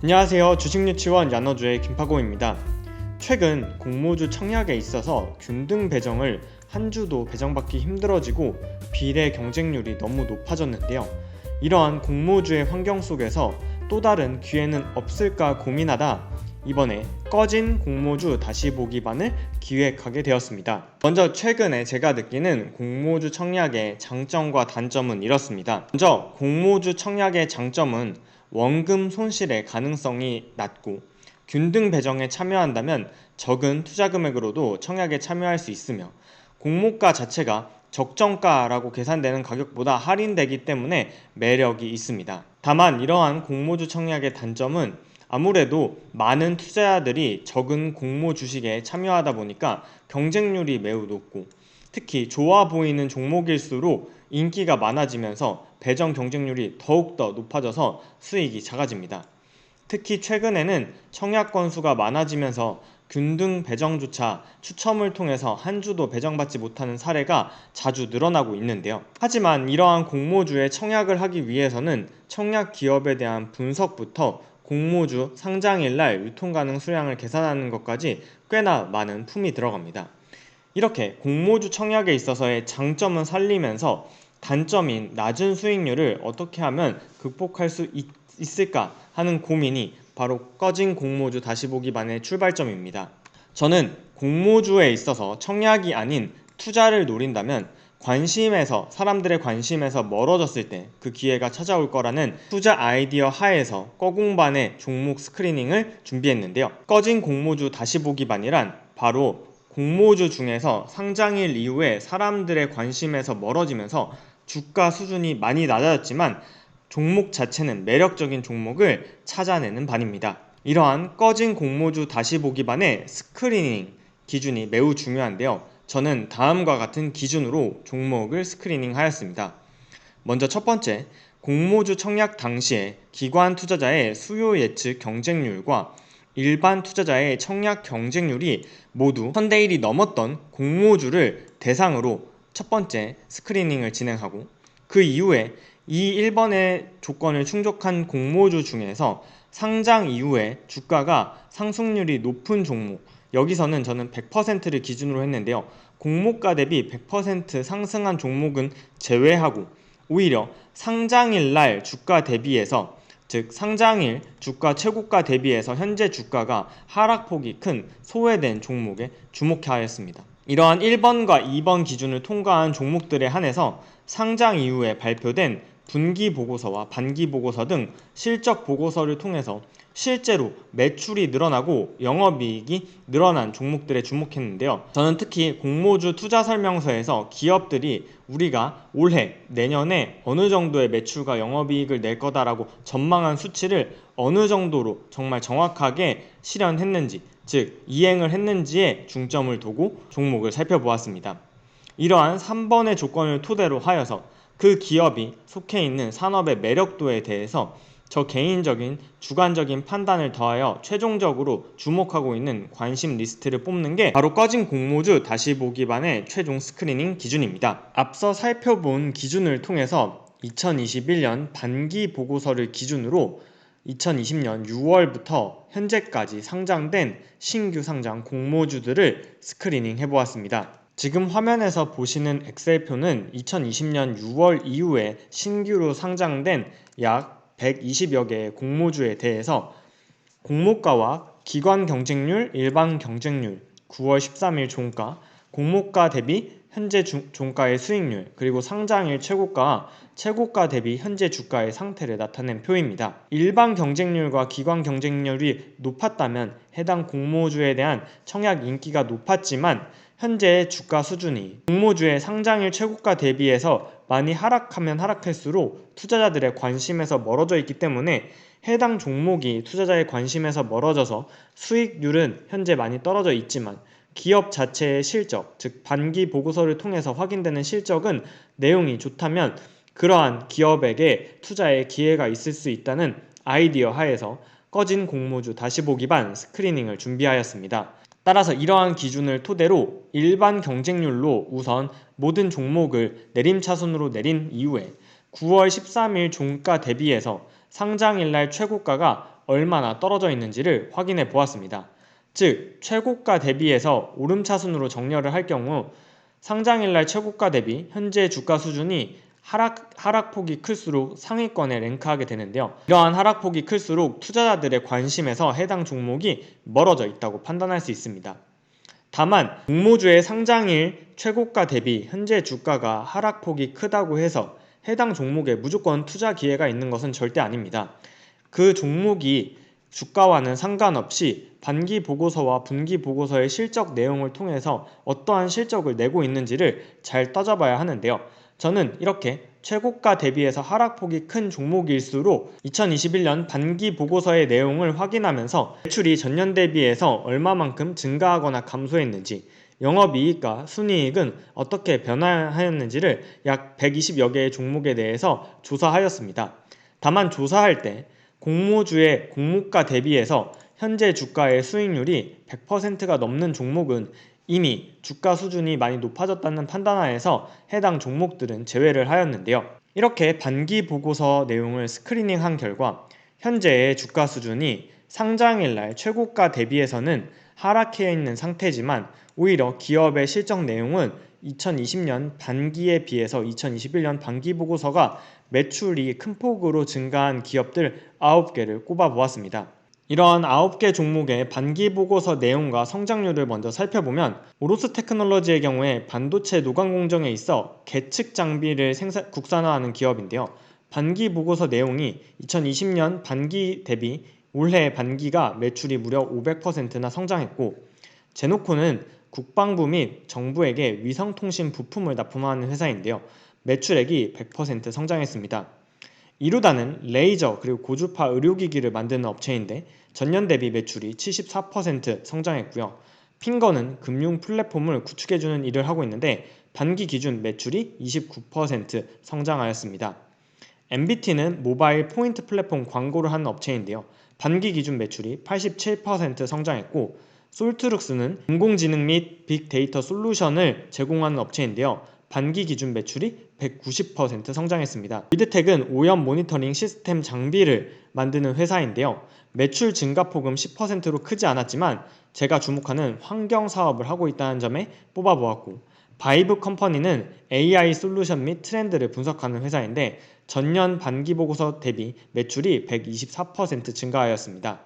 안녕하세요. 주식유치원 야너주의 김파고입니다. 최근 공모주 청약에 있어서 균등 배정을 한 주도 배정받기 힘들어지고 비례 경쟁률이 너무 높아졌는데요. 이러한 공모주의 환경 속에서 또 다른 기회는 없을까 고민하다 이번에 꺼진 공모주 다시 보기반을 기획하게 되었습니다. 먼저 최근에 제가 느끼는 공모주 청약의 장점과 단점은 이렇습니다. 먼저 공모주 청약의 장점은 원금 손실의 가능성이 낮고 균등 배정에 참여한다면 적은 투자 금액으로도 청약에 참여할 수 있으며 공모가 자체가 적정가라고 계산되는 가격보다 할인되기 때문에 매력이 있습니다. 다만 이러한 공모주 청약의 단점은 아무래도 많은 투자자들이 적은 공모 주식에 참여하다 보니까 경쟁률이 매우 높고 특히 좋아 보이는 종목일수록 인기가 많아지면서 배정 경쟁률이 더욱더 높아져서 수익이 작아집니다. 특히 최근에는 청약 건수가 많아지면서 균등 배정조차 추첨을 통해서 한 주도 배정받지 못하는 사례가 자주 늘어나고 있는데요. 하지만 이러한 공모주에 청약을 하기 위해서는 청약 기업에 대한 분석부터 공모주 상장일날 유통 가능 수량을 계산하는 것까지 꽤나 많은 품이 들어갑니다. 이렇게 공모주 청약에 있어서의 장점은 살리면서 단점인 낮은 수익률을 어떻게 하면 극복할 수 있을까 하는 고민이 바로 꺼진 공모주 다시 보기반의 출발점입니다. 저는 공모주에 있어서 청약이 아닌 투자를 노린다면 사람들의 관심에서 멀어졌을 때 그 기회가 찾아올 거라는 투자 아이디어 하에서 꺼공반의 종목 스크리닝을 준비했는데요. 꺼진 공모주 다시 보기반이란 바로 공모주 중에서 상장일 이후에 사람들의 관심에서 멀어지면서 주가 수준이 많이 낮아졌지만 종목 자체는 매력적인 종목을 찾아내는 반입니다. 이러한 꺼진 공모주 다시 보기반의 스크리닝 기준이 매우 중요한데요. 저는 다음과 같은 기준으로 종목을 스크리닝 하였습니다. 먼저 첫 번째, 공모주 청약 당시에 기관 투자자의 수요 예측 경쟁률과 일반 투자자의 청약 경쟁률이 모두 1000대 1이 넘었던 공모주를 대상으로 첫 번째 스크리닝을 진행하고 그 이후에 이 1번의 조건을 충족한 공모주 중에서 상장 이후에 주가가 상승률이 높은 종목, 여기서는 저는 100%를 기준으로 했는데요. 공모가 대비 100% 상승한 종목은 제외하고 오히려 상장일 날 주가 대비해서 즉 상장일 주가 최고가 대비해서 현재 주가가 하락폭이 큰 소외된 종목에 주목하였습니다. 이러한 1번과 2번 기준을 통과한 종목들에 한해서 상장 이후에 발표된 분기 보고서와 반기 보고서 등 실적 보고서를 통해서 실제로 매출이 늘어나고 영업이익이 늘어난 종목들에 주목했는데요. 저는 특히 공모주 투자 설명서에서 기업들이 우리가 올해, 내년에 어느 정도의 매출과 영업이익을 낼 거다라고 전망한 수치를 어느 정도로 정말 정확하게 실현했는지, 즉 이행을 했는지에 중점을 두고 종목을 살펴보았습니다. 이러한 3번의 조건을 토대로 하여서 그 기업이 속해 있는 산업의 매력도에 대해서 저 개인적인 주관적인 판단을 더하여 최종적으로 주목하고 있는 관심 리스트를 뽑는 게 바로 꺼진 공모주 다시 보기반의 최종 스크리닝 기준입니다. 앞서 살펴본 기준을 통해서 2021년 반기 보고서를 기준으로 2020년 6월부터 현재까지 상장된 신규 상장 공모주들을 스크리닝 해보았습니다. 지금 화면에서 보시는 엑셀표는 2020년 6월 이후에 신규로 상장된 약 120여 개의 공모주에 대해서 공모가와 기관 경쟁률, 일반 경쟁률, 9월 13일 종가, 공모가 대비 현재 종가의 수익률, 그리고 상장일 최고가와 최고가 대비 현재 주가의 상태를 나타낸 표입니다. 일반 경쟁률과 기관 경쟁률이 높았다면 해당 공모주에 대한 청약 인기가 높았지만 현재 주가 수준이 공모주의 상장일 최고가 대비해서 많이 하락하면 하락할수록 투자자들의 관심에서 멀어져 있기 때문에 해당 종목이 투자자의 관심에서 멀어져서 수익률은 현재 많이 떨어져 있지만 기업 자체의 실적, 즉 반기 보고서를 통해서 확인되는 실적은 내용이 좋다면 그러한 기업에게 투자의 기회가 있을 수 있다는 아이디어 하에서 꺼진 공모주 다시 보기반 스크리닝을 준비하였습니다. 따라서 이러한 기준을 토대로 일반 경쟁률로 우선 모든 종목을 내림차순으로 내린 이후에 9월 13일 종가 대비해서 상장일날 최고가가 얼마나 떨어져 있는지를 확인해 보았습니다. 즉, 최고가 대비해서 오름차순으로 정렬을 할 경우 상장일날 최고가 대비 현재 주가 수준이 하락폭이 클수록 상위권에 랭크하게 되는데요. 이러한 하락폭이 클수록 투자자들의 관심에서 해당 종목이 멀어져 있다고 판단할 수 있습니다. 다만 공모주의 상장일 최고가 대비 현재 주가가 하락폭이 크다고 해서 해당 종목에 무조건 투자 기회가 있는 것은 절대 아닙니다. 그 종목이 주가와는 상관없이 반기 보고서와 분기 보고서의 실적 내용을 통해서 어떠한 실적을 내고 있는지를 잘 따져봐야 하는데요. 저는 이렇게 최고가 대비해서 하락폭이 큰 종목일수록 2021년 반기 보고서의 내용을 확인하면서 매출이 전년 대비해서 얼마만큼 증가하거나 감소했는지, 영업이익과 순이익은 어떻게 변화하였는지를 약 120여 개의 종목에 대해서 조사하였습니다. 다만 조사할 때 공모주의 공모가 대비해서 현재 주가의 수익률이 100%가 넘는 종목은 이미 주가 수준이 많이 높아졌다는 판단하에서 해당 종목들은 제외를 하였는데요. 이렇게 반기 보고서 내용을 스크리닝한 결과 현재의 주가 수준이 상장일날 최고가 대비해서는 하락해 있는 상태지만 오히려 기업의 실적 내용은 2020년 반기에 비해서 2021년 반기 보고서가 매출이 큰 폭으로 증가한 기업들 9개를 꼽아 보았습니다. 이러한 9개 종목의 반기 보고서 내용과 성장률을 먼저 살펴보면 오로스 테크놀로지의 경우에 반도체 노광 공정에 있어 계측 장비를 국산화하는 기업인데요. 반기 보고서 내용이 2020년 반기 대비 올해 반기가 매출이 무려 500%나 성장했고, 제노코는 국방부 및 정부에게 위성통신 부품을 납품하는 회사인데요. 매출액이 100% 성장했습니다. 이루다는 레이저 그리고 고주파 의료기기를 만드는 업체인데 전년 대비 매출이 74% 성장했고요. 핑거는 금융 플랫폼을 구축해주는 일을 하고 있는데 반기 기준 매출이 29% 성장하였습니다. MBT는 모바일 포인트 플랫폼 광고를 하는 업체인데요. 반기 기준 매출이 87% 성장했고, 솔트룩스는 인공지능 및 빅데이터 솔루션을 제공하는 업체인데요. 반기 기준 매출이 190% 성장했습니다. 위드텍은 오염 모니터링 시스템 장비를 만드는 회사인데요. 매출 증가폭은 10%로 크지 않았지만 제가 주목하는 환경 사업을 하고 있다는 점에 뽑아보았고, 바이브 컴퍼니는 AI 솔루션 및 트렌드를 분석하는 회사인데 전년 반기 보고서 대비 매출이 124% 증가하였습니다.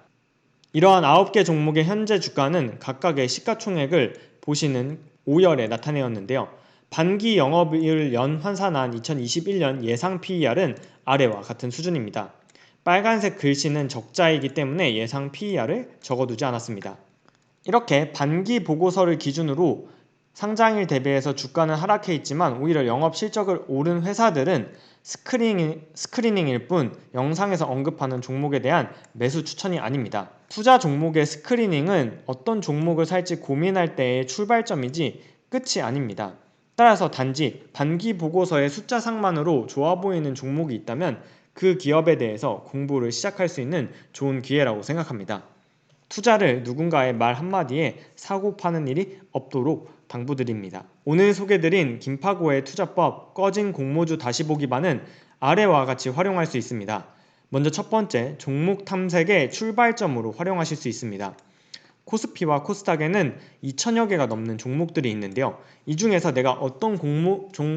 이러한 9개 종목의 현재 주가는 각각의 시가총액을 보시는 5열에 나타내었는데요. 반기 영업이익을 연 환산한 2021년 예상 PER은 아래와 같은 수준입니다. 빨간색 글씨는 적자이기 때문에 예상 PER을 적어두지 않았습니다. 이렇게 반기 보고서를 기준으로 상장일 대비해서 주가는 하락해 있지만 오히려 영업 실적을 오른 회사들은 스크리닝일 뿐 영상에서 언급하는 종목에 대한 매수 추천이 아닙니다. 투자 종목의 스크리닝은 어떤 종목을 살지 고민할 때의 출발점이지 끝이 아닙니다. 따라서 단지 반기 보고서의 숫자상만으로 좋아 보이는 종목이 있다면 그 기업에 대해서 공부를 시작할 수 있는 좋은 기회라고 생각합니다. 투자를 누군가의 말 한마디에 사고 파는 일이 없도록 당부드립니다. 오늘 소개드린 김파고의 투자법 꺼진 공모주 다시 보기반은 아래와 같이 활용할 수 있습니다. 먼저 첫 번째, 종목 탐색의 출발점으로 활용하실 수 있습니다. 코스피와 코스닥에는 2천여 개가 넘는 종목들이 있는데요. 이 중에서 내가 어떤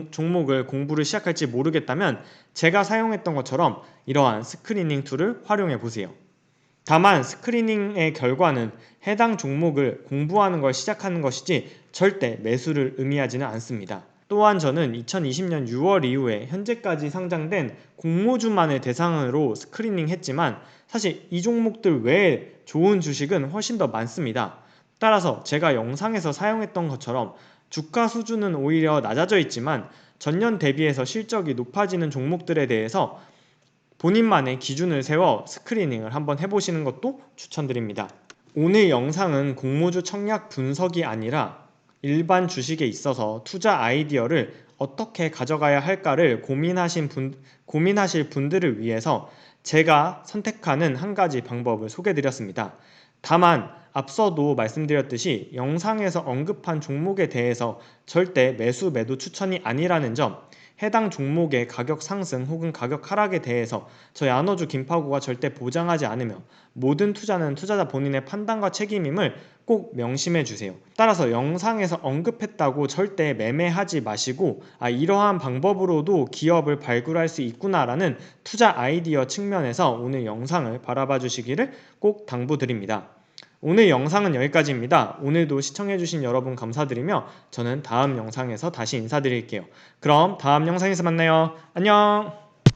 종목을 공부를 시작할지 모르겠다면 제가 사용했던 것처럼 이러한 스크리닝 툴을 활용해 보세요. 다만 스크리닝의 결과는 해당 종목을 공부하는 걸 시작하는 것이지 절대 매수를 의미하지는 않습니다. 또한 저는 2020년 6월 이후에 현재까지 상장된 공모주만을 대상으로 스크리닝 했지만 사실 이 종목들 외에 좋은 주식은 훨씬 더 많습니다. 따라서 제가 영상에서 사용했던 것처럼 주가 수준은 오히려 낮아져 있지만 전년 대비해서 실적이 높아지는 종목들에 대해서 본인만의 기준을 세워 스크리닝을 한번 해보시는 것도 추천드립니다. 오늘 영상은 공모주 청약 분석이 아니라 일반 주식에 있어서 투자 아이디어를 어떻게 가져가야 할까를 고민하실 분들을 위해서 제가 선택하는 한 가지 방법을 소개드렸습니다. 다만 앞서도 말씀드렸듯이 영상에서 언급한 종목에 대해서 절대 매수 매도 추천이 아니라는 점, 해당 종목의 가격 상승 혹은 가격 하락에 대해서 저희 안어주 김파고가 절대 보장하지 않으며 모든 투자는 투자자 본인의 판단과 책임임을 꼭 명심해 주세요. 따라서 영상에서 언급했다고 절대 매매하지 마시고 이러한 방법으로도 기업을 발굴할 수 있구나라는 투자 아이디어 측면에서 오늘 영상을 바라봐 주시기를 꼭 당부드립니다. 오늘 영상은 여기까지입니다. 오늘도 시청해주신 여러분 감사드리며 저는 다음 영상에서 다시 인사드릴게요. 그럼 다음 영상에서 만나요. 안녕!